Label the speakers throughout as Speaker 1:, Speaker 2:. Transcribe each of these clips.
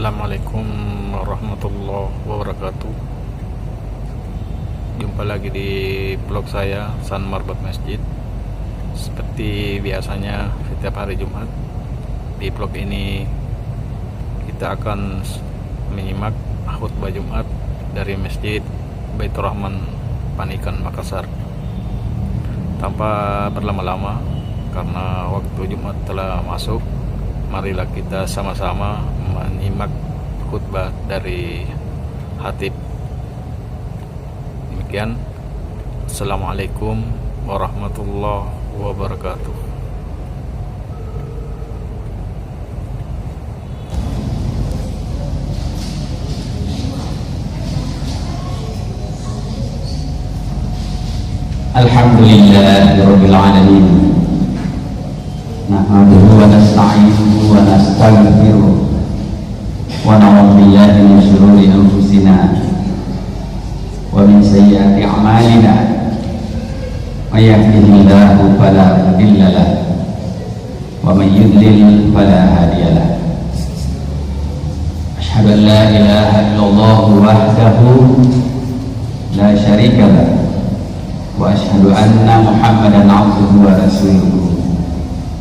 Speaker 1: Assalamualaikum warahmatullahi wabarakatuh. Jumpa lagi di vlog saya San Marbat Masjid. Seperti biasanya setiap hari Jumat, di vlog ini kita akan menyimak khutbah Jumat dari Masjid Baitur Rahman Panikan Makassar. Tanpa berlama-lama, karena waktu Jumat telah masuk, marilah kita sama-sama menyimak khutbah dari khatib. Demikian. Assalamualaikum warahmatullahi wabarakatuh.
Speaker 2: Alhamdulillahirabbil alamin. Nahmaduhu wa nasta'inuhu wa nastaghfiruh wa na'udzu billahi min shururi anfusina wa min sayyiati a'malina. May yahdihillahu fala mudilla lahu wa may yudlil fala hadiya lahu. Asyhadu an la ilaha illallah wahdahu la syarika lahu wa asyhadu anna Muhammadan 'abduhu wa rasuluhu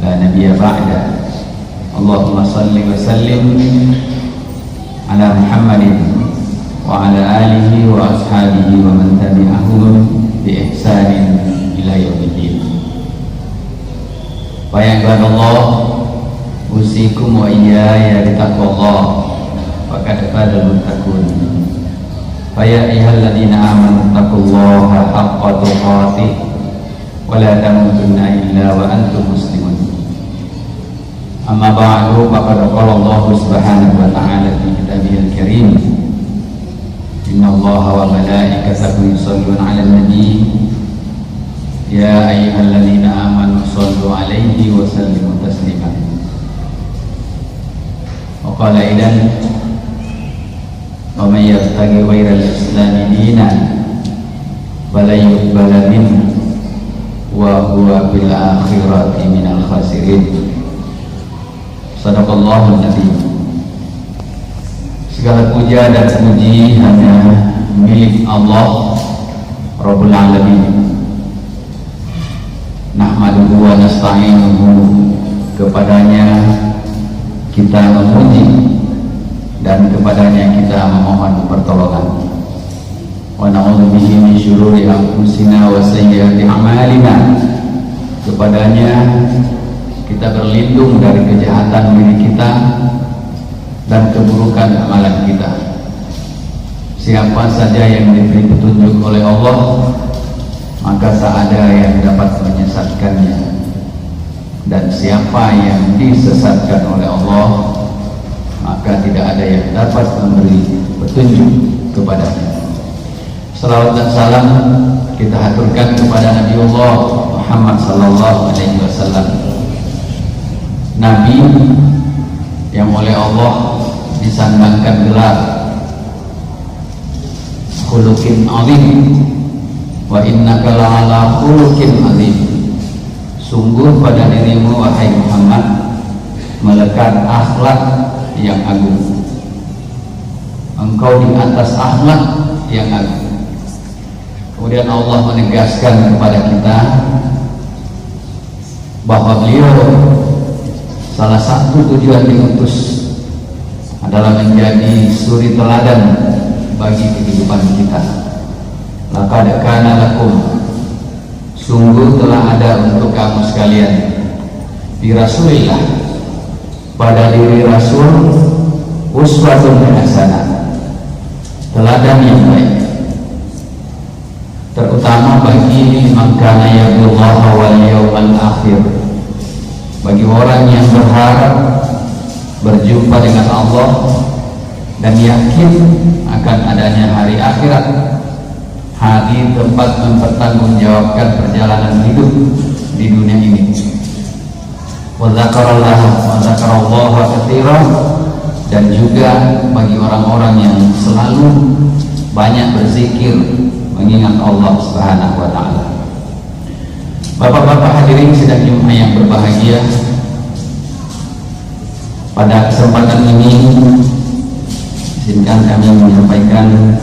Speaker 2: la nabiyya ba'da. Allahumma salli wa sallim ala Muhammadin wa ala alihi wa ashabihi wa man tabi'ahum bi ihsanin ila yaumiddin. Wa ya ibadallah, usikum wa iyaya bitaqwallah faqad fazal muttaqun. Fa ya ayyuhalladzina amanu taqullaha haqqa tuqatih wa la tamutunna illa wa antum muslimun. Amma ba'du, faqad qala Allah subhanahu wa ta'ala fi kitabihil karim, inna Allaha wa malaikatahu yusholluna 'alan nabi ya ayyuhalladzina amanu shollu 'alaihi wa sallimu taslima. Wa qala idan wa may yabtaghi ghairal islami dinan fala yuqbala minhu wa huwa bil akhirati minal khasirin. Sadaqallahul Nabi. Segala puja dan puji hanya milik Allah Rabbul Alamin. Nahmaduhu wa nasta'inuhu, kepadanya kita memuji dan kepadanya kita memohon pertolongan. Wa na'udzu bihi min syururi anfusina wa sayyiati a'malina, kepadanya kita berlindung dari kejahatan diri kita dan keburukan amalan kita. Siapa saja yang diberi petunjuk oleh Allah, maka tak ada yang dapat menyesatkannya, dan siapa yang disesatkan oleh Allah, maka tidak ada yang dapat memberi petunjuk kepadanya. Salawat dan salam kita haturkan kepada Nabiullah Muhammad sallallahu alaihi wasallam, Nabi yang oleh Allah disandangkan gelar khuluqin azim, wa innaka la'ala khuluqin azim. Sungguh pada dirimu wahai Muhammad melekat akhlak yang agung, engkau di atas akhlak yang agung. Kemudian Allah menegaskan kepada kita bahwa beliau salah satu tujuan diutus adalah menjadi suri teladan bagi kehidupan kita. Laqad kana lakum, sungguh telah ada untuk kamu sekalian, di Rasulillah, pada diri Rasul, uswatun hasanah, teladan yang baik, terutama bagi man kana yarjullaha wal yawmal akhir, bagi orang yang berharap berjumpa dengan Allah dan yakin akan adanya hari akhirat, hari tempat mempertanggungjawabkan perjalanan hidup di dunia ini. Wa dzakarallaha katsiran, dan juga bagi orang-orang yang selalu banyak berzikir mengingat Allah Subhanahu wa taala. Bapak-bapak hadirin sidang Jumat yang berbahagia, pada kesempatan ini izinkan kami menyampaikan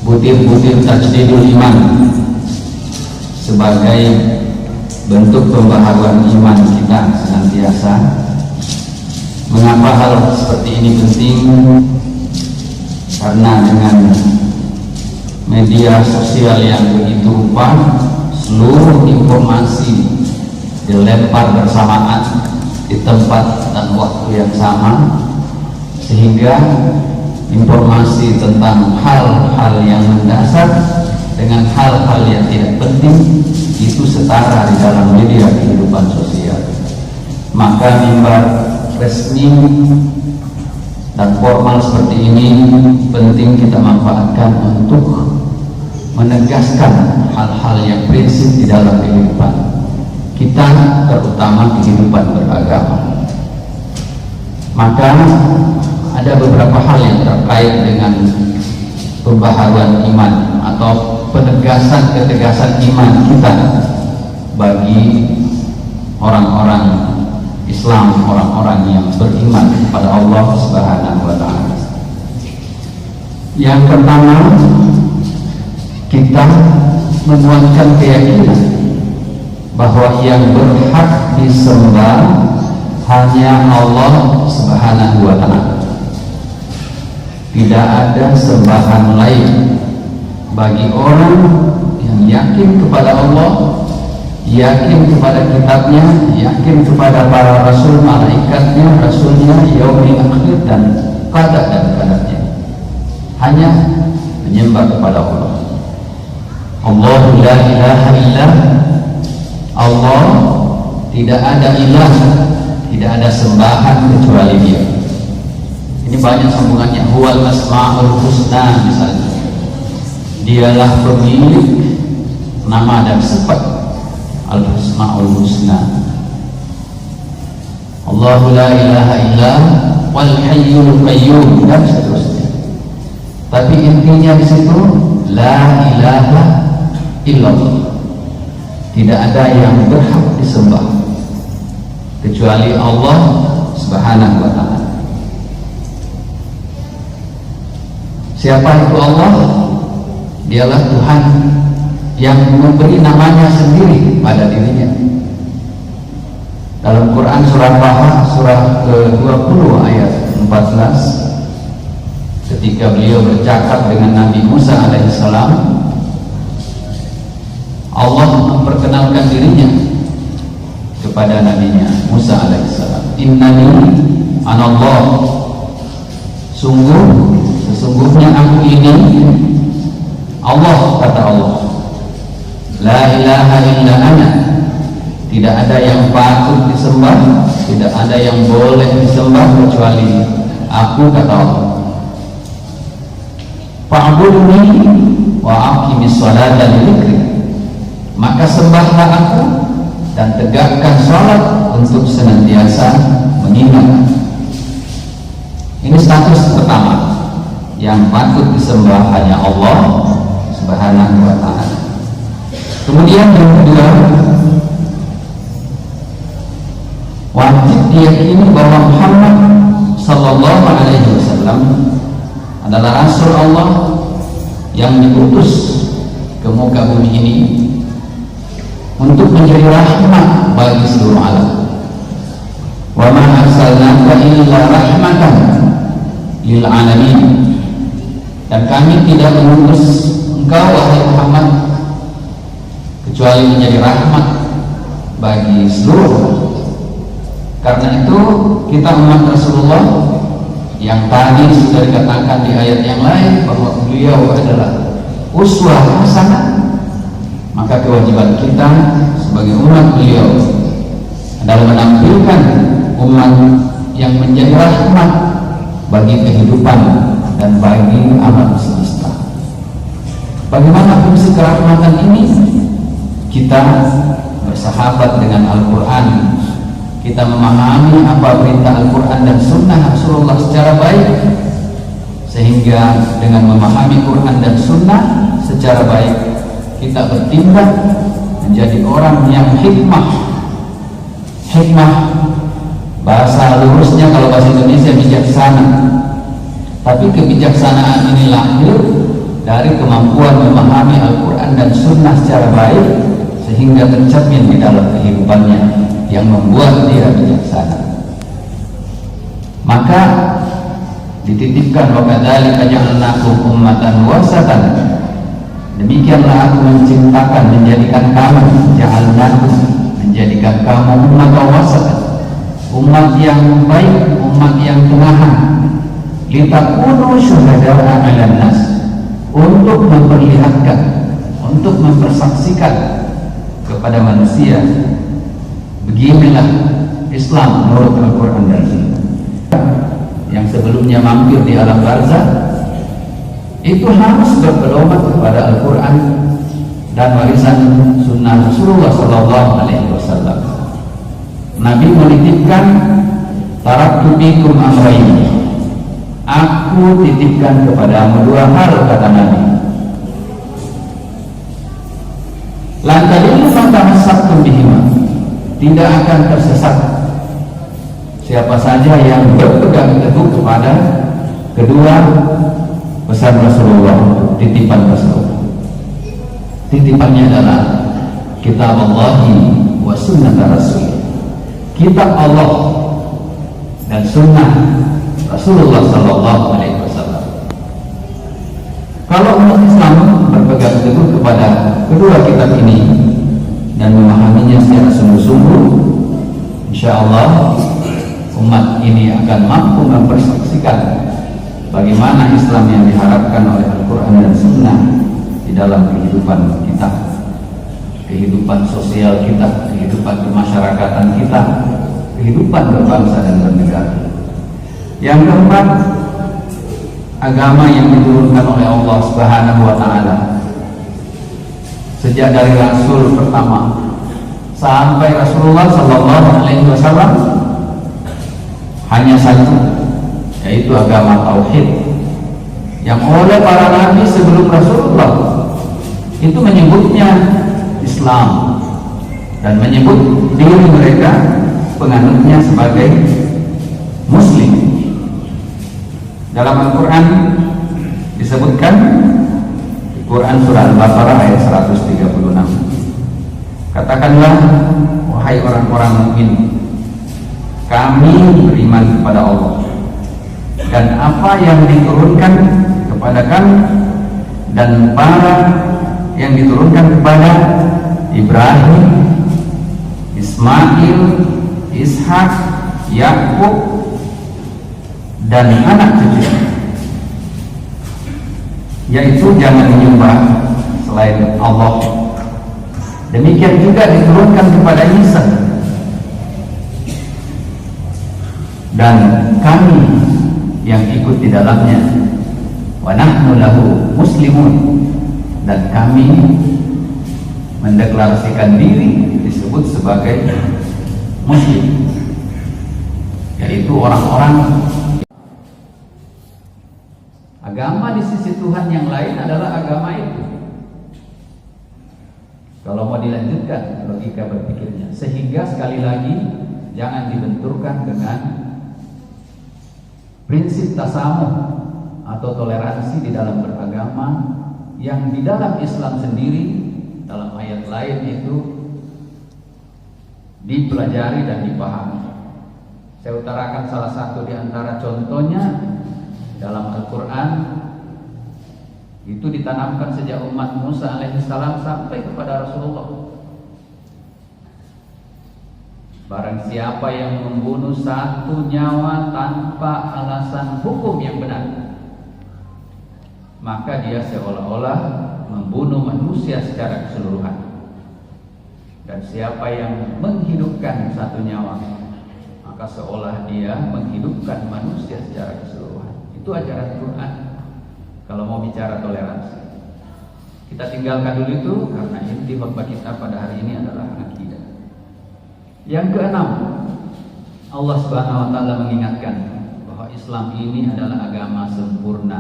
Speaker 2: butir-butir tajdidul iman sebagai bentuk pembaharuan iman kita senantiasa. Mengapa hal seperti ini penting? Karena dengan media sosial yang begitu rupa, seluruh informasi dilempar bersamaan di tempat dan waktu yang sama, sehingga informasi tentang hal-hal yang mendasar dengan hal-hal yang tidak penting itu setara di dalam media kehidupan sosial. Maka mimbar resmi dan formal seperti ini penting kita manfaatkan untuk menegaskan hal-hal yang prinsip di dalam kehidupan kita, terutama kehidupan beragama. Maka ada beberapa hal yang terkait dengan pembaharuan iman atau ketegasan iman kita bagi orang-orang Islam, orang-orang yang beriman kepada Allah Subhanahu wa Ta'ala. Yang pertama, kita menguatkan keyakinan bahwa yang berhak disembah hanya Allah Subhanahu wa Ta'ala. Tidak ada sembahan lain bagi orang yang yakin kepada Allah, yakin kepada kitabnya, yakin kepada para rasul, malaikatnya, rasulnya, yaumil akhir dan qada dan qadarnya. Hanya menyembah kepada Allah. Allahu la ilaha illa Allah, tidak ada ilah, tidak ada sembahan kecuali Dia. Ini banyak sambungannya. Huwal asmaul husna misalnya. Dialah pemilik nama dan sifat al-asmaul husna. Allahu la ilaha illa wal hayyul qayyum dan seterusnya. Tapi intinya di situ la ilaha illallah. Tidak ada yang berhak disembah kecuali Allah Subhanahu wa Ta'ala. Siapa itu Allah? Dialah Tuhan yang memberi namanya sendiri pada dirinya. Dalam Quran surah Taha surah ke-20 ayat 14, ketika beliau bercakap dengan Nabi Musa alaihissalam, Allah memperkenalkan dirinya kepada nabinya Musa alaihissalam. Innani anallah, sesungguhnya aku ini Allah, kata Allah. La ilaha illa ana, tidak ada yang patut disembah, tidak ada yang boleh disembah kecuali aku, kata Allah. Fa'budni wa aqimis sholata li dzikri, maka sembahlah aku dan tegakkan sholat untuk senantiasa mengingat. Ini status pertama, yang patut disembah hanya Allah Subhanahu wa Ta'ala. Kemudian yang kedua, wajib diyakini bahwa Muhammad sallallahu alaihi wasallam adalah Rasul Allah yang diutus ke muka bumi ini untuk menjadi rahmat bagi seluruh alam. Wa ma arsalnaka illa rahmatan lil alamin, dan kami tidak mengutus engkau wahai Muhammad kecuali menjadi rahmat bagi seluruh. Karena itu kita umat Rasulullah yang tadi sudah dikatakan di ayat yang lain bahwa beliau adalah uswah hasanah, maka kewajiban kita sebagai umat beliau adalah menampilkan umat yang menjadi rahmat bagi kehidupan dan bagi alam semesta. Bagaimana fungsi kerahmatan ini? Kita bersahabat dengan Al-Quran, kita memahami apa perintah Al-Quran dan Sunnah Rasulullah secara baik, sehingga dengan memahami Quran dan Sunnah secara baik kita bertindak menjadi orang yang hikmah Bahasa lurusnya kalau bahasa Indonesia bijaksana. Tapi kebijaksanaan ini lahir dari kemampuan memahami Al-Quran dan Sunnah secara baik sehingga tercermin di dalam kehidupannya yang membuat dia bijaksana. Maka dititipkan wa kadzalika ja'alnakum ummatan wasatan. Demikianlah aku menciptakan, menjadikan kamu, ja'alnakum, menjadikan kamu ummatan wasatan, umat yang baik, umat yang tenahan, litakunu syuhada'a 'alan nas, untuk memperlihatkan, untuk mempersaksikan kepada manusia beginilah Islam menurut Al-Quran dan Sunnah. Yang sebelumnya mampir di alam barzah itu harus berpedoman kepada Al-Quran dan warisan Sunnah Rasulullah SAW. Nabi menitipkan taraktu bikum amrayn, aku titipkan kepadamu dua hal, kata Nabi. Lantadillu fatamassaktum bihima, tidak akan tersesat siapa saja yang berpegang teguh kepada kedua pesan Rasulullah, titipan Rasulullah. Titipannya adalah kitab Allahi wa sunnah Rasul, kitab Allah dan sunnah Rasulullah Sallallahu Alaihi Wasallam. Kalau umat Islam berpegang teguh kepada kedua kitab ini dan memahaminya secara sungguh-sungguh, insya Allah umat ini akan mampu mempersaksikan bagaimana Islam yang diharapkan oleh Al-Quran dan Sunnah di dalam kehidupan kita, kehidupan sosial kita, kehidupan kemasyarakatan kita, kehidupan berbangsa dan bernegara. Yang keempat, agama yang diturunkan oleh Allah Subhanahu wa Ta'ala sejak dari Rasul pertama sampai Rasulullah Sallallahu Alaihi Wasallam hanya satu, yaitu agama tauhid yang oleh para nabi sebelum Rasulullah itu menyebutnya Islam dan menyebut diri mereka penganutnya sebagai Muslim. Dalam Al-Quran disebutkan di Quran surah Al-Baqarah ayat 136, katakanlah wahai orang-orang mukmin, kami beriman kepada Allah dan apa yang diturunkan kepada kami dan para yang diturunkan kepada Ibrahim, Ismail, Ishak, Yakub dan anak cucu, yaitu jangan menyembah selain Allah. Demikian juga diturunkan kepada Isa dan kami yang ikut di dalamnya, wa nahnu lahu muslimun, dan kami mendeklarasikan diri disebut sebagai Muslim, yaitu orang-orang. Agama di sisi Tuhan yang lain adalah agama itu. Kalau mau dilanjutkan logika berpikirnya, sehingga sekali lagi jangan dibenturkan dengan prinsip tasamuh atau toleransi di dalam beragama yang di dalam Islam sendiri dalam ayat lain itu dipelajari dan dipahami. Saya utarakan salah satu di antara contohnya dalam Al-Quran, itu ditanamkan sejak umat Musa alaihissalam sampai kepada Rasulullah. Barang siapa yang membunuh satu nyawa tanpa alasan hukum yang benar, maka dia seolah-olah membunuh manusia secara keseluruhan. Dan siapa yang menghidupkan satu nyawa, maka seolah dia menghidupkan manusia secara keseluruhan. Itu ajaran Quran kalau mau bicara toleransi. Kita tinggalkan dulu itu karena inti khutbah kita pada hari ini adalah akidah. Yang keenam, Allah Subhanahu wa taala mengingatkan bahwa Islam ini adalah agama sempurna.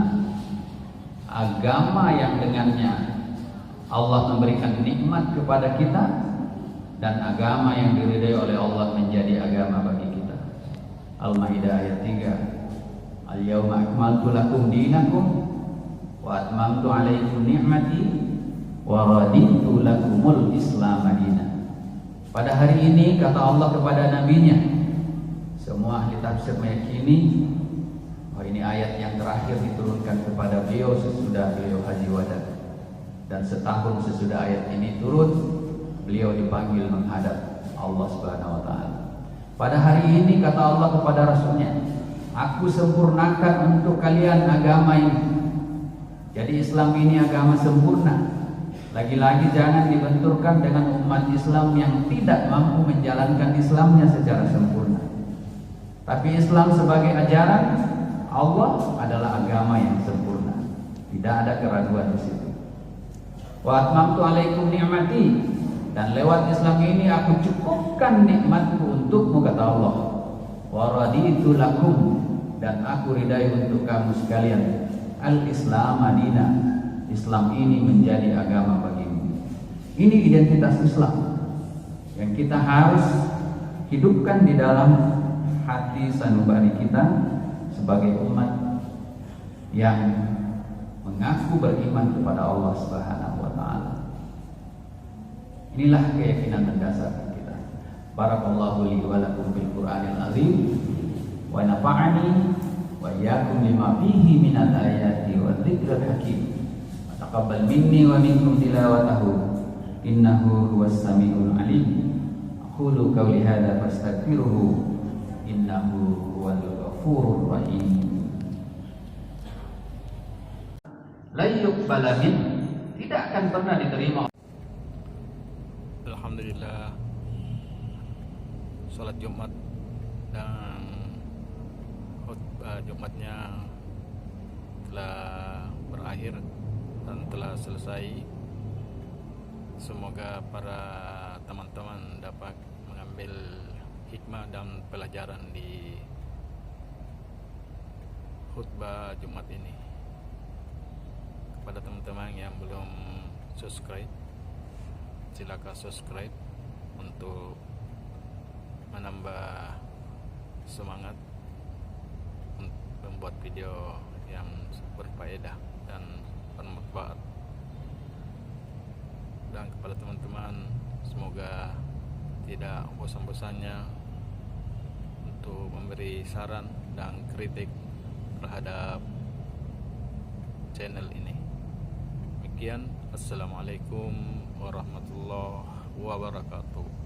Speaker 2: Agama yang dengannya Allah memberikan nikmat kepada kita dan agama yang diridai oleh Allah menjadi agama bagi kita. Al-Maidah ayat 3. Al-yawma akmaltu lakum dinakum wa atmamtu alaikum ni'mati wa raditu lakumul Islam dinan. Pada hari ini kata Allah kepada nabinya, semua ahli tafsir meyakini bahwa ini ayat yang terakhir diturunkan kepada beliau sesudah beliau haji wada. Dan setahun sesudah ayat ini turun, beliau dipanggil menghadap Allah Subhanahu wa taala. Pada hari ini kata Allah kepada Rasulnya, aku sempurnakan untuk kalian agama ini. Jadi Islam ini agama sempurna. Lagi-lagi jangan dibenturkan dengan umat Islam yang tidak mampu menjalankan Islamnya secara sempurna. Tapi Islam sebagai ajaran Allah adalah agama yang sempurna. Tidak ada keraguan di situ. Wa atmamtu alaikum ni'mati, dan lewat Islam ini aku cukupkan nikmatku untukmu kata Allah. Wa raditu lakum, dan aku ridai untuk kamu sekalian al-Islam madinah, Islam ini menjadi agama bagimu. Ini identitas Islam yang kita harus hidupkan di dalam hati sanubari kita sebagai umat yang mengaku beriman kepada Allah Subhanahu wa taala. Inilah keyakinan mendasar kita. Barakallahu li wa lakum bil Qur'anil azim wa nafa'ani wa iyyakum lima fihi minal ayati wa dzikril hakim. Taqabbal minni wa minkum tilawatahu innahu huwas samiul alim. Aqulu qawli hadza fastaghfiruhu innahu huwal ghafurur rahim. La yuqbala min, tidak akan pernah diterima.
Speaker 1: Alhamdulillah, sholat Jumat dan khutbah Jumatnya telah berakhir dan telah selesai. Semoga para teman-teman dapat mengambil hikmah dan pelajaran di khutbah Jumat ini. Kepada teman-teman yang belum subscribe, silakan subscribe untuk menambah semangat untuk membuat video yang berfaedah dan bermanfaat. Dan kepada teman-teman, semoga tidak bosan-bosannya untuk memberi saran dan kritik terhadap channel ini. Demikian, assalamualaikum warahmatullahi wabarakatuh.